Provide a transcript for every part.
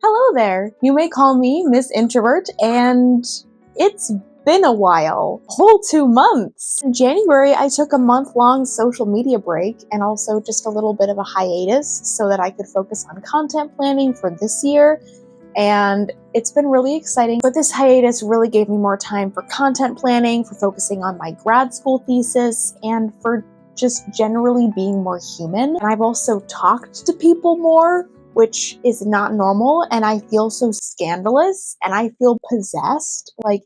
Hello there! You may call me Miss Introvert, and it's been a while. Whole 2 months! In January, I took a month-long social media break and also just a little bit of a hiatus so that I could focus on content planning for this year, and it's been really exciting. But this hiatus really gave me more time for content planning, for focusing on my grad school thesis, and for just generally being more human. And I've also talked to people more, which is not normal, and I feel so scandalous, and I feel possessed. Like,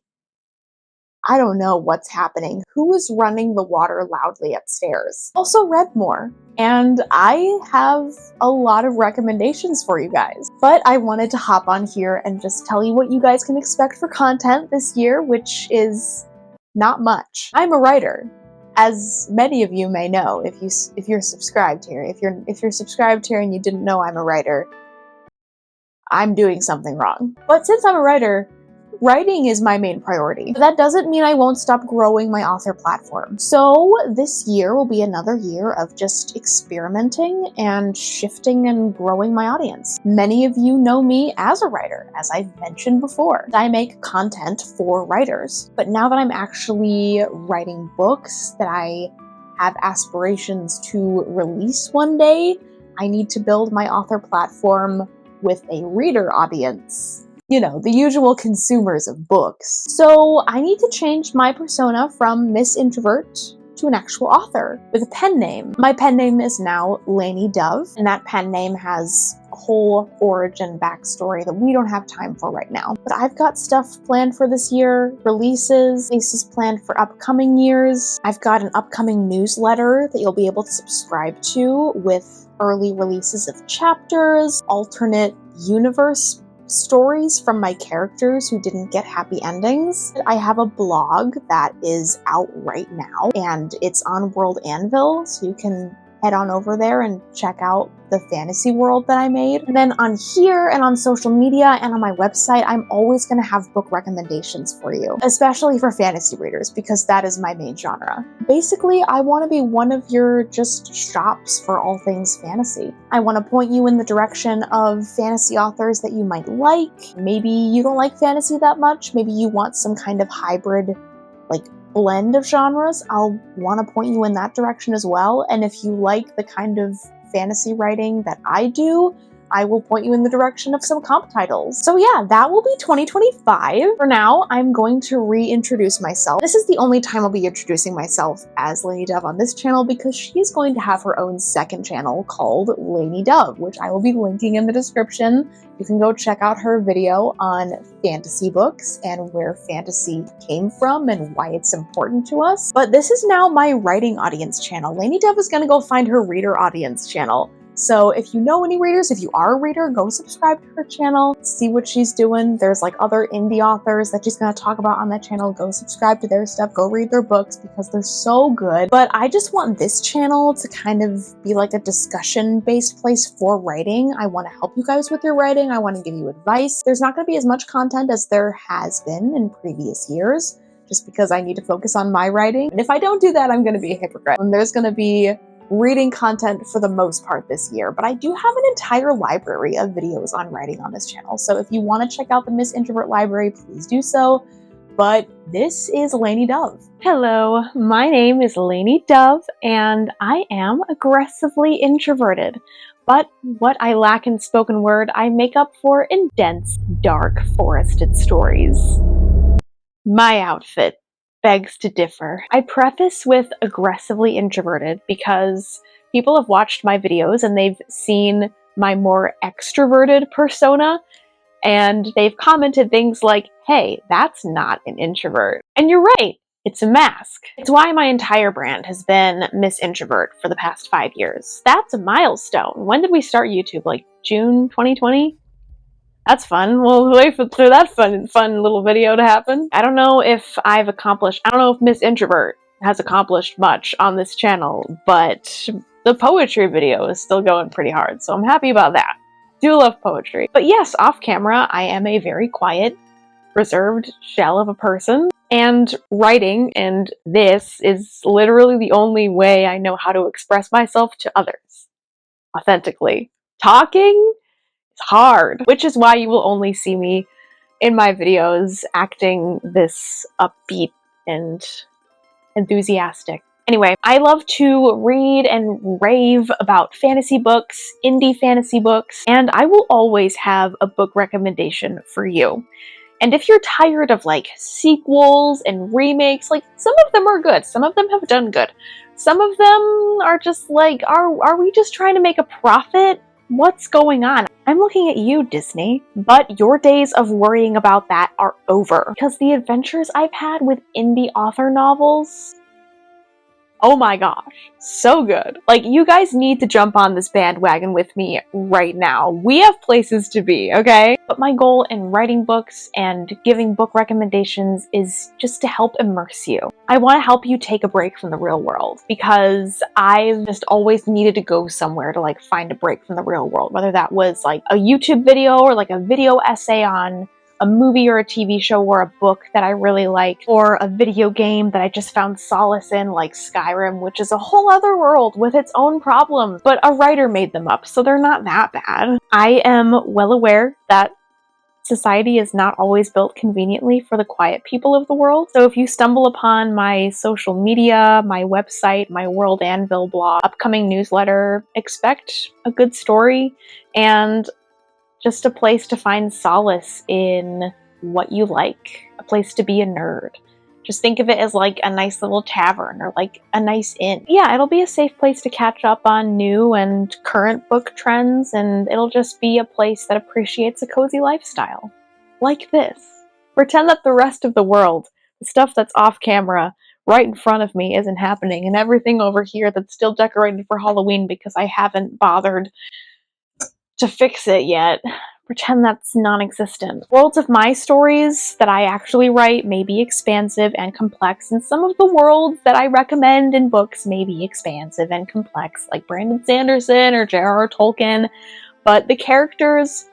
I don't know what's happening. Who is running the water loudly upstairs? Also read more, and I have a lot of recommendations for you guys. But I wanted to hop on here and just tell you what you guys can expect for content this year, which is not much. I'm a writer, as many of you may know if you're subscribed here. If you're subscribed here and you didn't know I'm a writer, I'm doing something wrong. But since I'm a writer, writing is my main priority. But that doesn't mean I won't stop growing my author platform. So this year will be another year of just experimenting and shifting and growing my audience. Many of you know me as a writer, as I've mentioned before. I make content for writers. But now that I'm actually writing books that I have aspirations to release one day, I need to build my author platform with a reader audience. You know, the usual consumers of books. So I need to change my persona from Miss Introvert to an actual author with a pen name. My pen name is now Lainy Dove, and that pen name has a whole origin backstory that we don't have time for right now. But I've got stuff planned for this year, releases planned for upcoming years. I've got an upcoming newsletter that you'll be able to subscribe to with early releases of chapters, alternate universe stories from my characters who didn't get happy endings. I have a blog that is out right now, and it's on World Anvil, so you can head on over there and check out the fantasy world that I made. And then on here and on social media and on my website, I'm always going to have book recommendations for you, especially for fantasy readers, because that is my main genre. Basically, I want to be one of your just shops for all things fantasy. I want to point you in the direction of fantasy authors that you might like. Maybe you don't like fantasy that much. Maybe you want some kind of hybrid, like, blend of genres. I'll want to point you in that direction as well. And if you like the kind of fantasy writing that I do, I will point you in the direction of some comp titles. So yeah, that will be 2025. For now, I'm going to reintroduce myself. This is the only time I'll be introducing myself as Lainy Dove on this channel, because she's going to have her own second channel called Lainy Dove, which I will be linking in the description. You can go check out her video on fantasy books and where fantasy came from and why it's important to us. But this is now my writing audience channel. Lainy Dove is gonna go find her reader audience channel. So if you know any readers, if you are a reader, go subscribe to her channel, see what she's doing. There's like other indie authors that she's going to talk about on that channel. Go subscribe to their stuff, go read their books because they're so good. But I just want this channel to kind of be like a discussion-based place for writing. I want to help you guys with your writing. I want to give you advice. There's not going to be as much content as there has been in previous years, just because I need to focus on my writing. And if I don't do that, I'm going to be a hypocrite. And there's going to be reading content for the most part this year, but I do have an entire library of videos on writing on this channel. So if you want to check out the Miss Introvert library, please do so. But this is Lainy Dove. Hello, my name is Lainy Dove, and I am aggressively introverted. But what I lack in spoken word, I make up for in dense, dark, forested stories. My outfit begs to differ. I preface with aggressively introverted because people have watched my videos and they've seen my more extroverted persona, and they've commented things like, hey, that's not an introvert. And you're right, it's a mask. It's why my entire brand has been Miss Introvert for the past 5 years. That's a milestone. When did we start YouTube? Like June 2020? That's fun. We'll wait for that fun little video to happen. I don't know if Miss Introvert has accomplished much on this channel, but the poetry video is still going pretty hard, so I'm happy about that. Do love poetry. But yes, off camera, I am a very quiet, reserved shell of a person, and writing, and this is literally the only way I know how to express myself to others authentically. Talking It's hard, which is why you will only see me in my videos acting this upbeat and enthusiastic. Anyway, I love to read and rave about fantasy books, indie fantasy books, and I will always have a book recommendation for you. And if you're tired of like sequels and remakes, like some of them are good, some of them have done good. Some of them are just like, are we just trying to make a profit? What's going on? I'm looking at you, Disney. But your days of worrying about that are over. Because the adventures I've had with indie author novels, oh my gosh, so good. Like, you guys need to jump on this bandwagon with me right now. We have places to be, okay? But my goal in writing books and giving book recommendations is just to help immerse you. I want to help you take a break from the real world because I've just always needed to go somewhere to like find a break from the real world, whether that was like a YouTube video or like a video essay on a movie or a TV show or a book that I really liked, or a video game that I just found solace in, like Skyrim, which is a whole other world with its own problems, but a writer made them up, so they're not that bad. I am well aware that society is not always built conveniently for the quiet people of the world, so if you stumble upon my social media, my website, my World Anvil blog, upcoming newsletter, expect a good story and just a place to find solace in what you like, a place to be a nerd. Just think of it as like a nice little tavern or like a nice inn. Yeah, it'll be a safe place to catch up on new and current book trends, and it'll just be a place that appreciates a cozy lifestyle. Like this. Pretend that the rest of the world, the stuff that's off camera, right in front of me isn't happening, and everything over here that's still decorated for Halloween because I haven't bothered to fix it yet. Pretend that's non-existent. Worlds of my stories that I actually write may be expansive and complex, and some of the worlds that I recommend in books may be expansive and complex, like Brandon Sanderson or J.R.R. Tolkien, but the characters,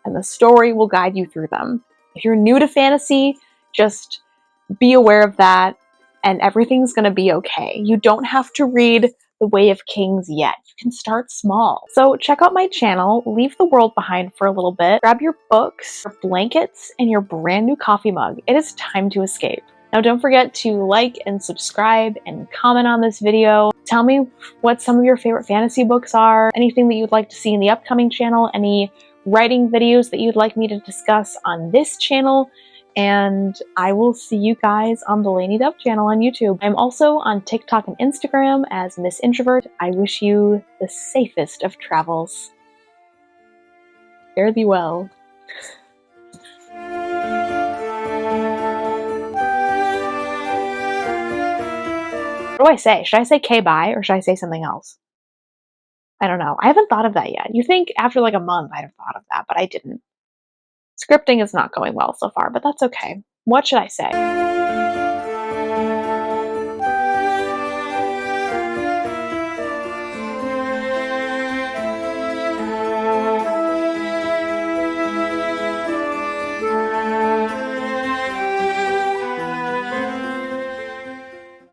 and the story will guide you through them. If you're new to fantasy, just be aware of that, and everything's gonna be okay. You don't have to read The Way of Kings yet. You can start small. So check out my channel, leave the world behind for a little bit, grab your books, your blankets, and your brand new coffee mug. It is time to escape. Now don't forget to like and subscribe and comment on this video. Tell me what some of your favorite fantasy books are, anything that you'd like to see in the upcoming channel, any writing videos that you'd like me to discuss on this channel, and I will see you guys on the Lainy Dove channel on YouTube. I'm also on TikTok and Instagram as Miss Introvert. I wish you the safest of travels. Fare thee well. What do I say? Should I say K-bye or should I say something else? I don't know. I haven't thought of that yet. You think after like a month I'd have thought of that, but I didn't. Scripting is not going well so far, but that's okay. What should I say?